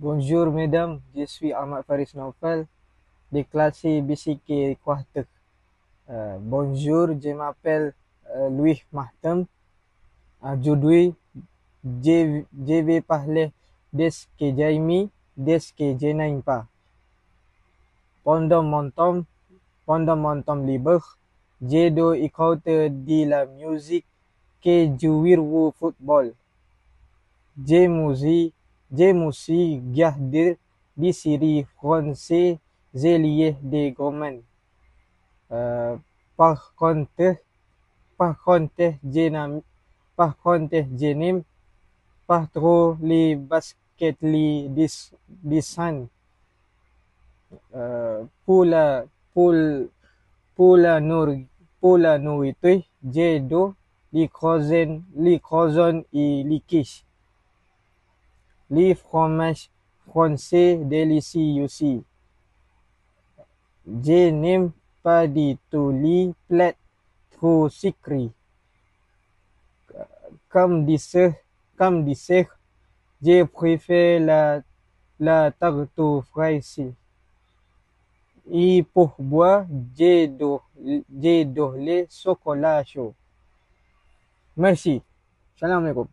Bonjour mesdames, je suis Ahmad Faris Naufal de classe BCK Quarter. Bonjour, je m'appelle Louis Mahtem. Aujourd'hui, je vais parler de ce que j'aime, de ce que je n'aime pas. Pendant mon temps libre, je dois écouter de la musique que jouer au football. J'aime aussi regarder des séries françaises liées des romans. Euh, par contre, par contre, je n'aime pas trop les baskets, les dessins. Pour la, pour, pour la nourriture, je dois les croissants et les quiches. Les fromages français délicieux aussi. Je n'aime pas du tout les plats trop sucrés. Comme dessert, je préfère la tarte fraîche. Et pour boire, je dois le chocolat chaud. Merci. Salam alaikum.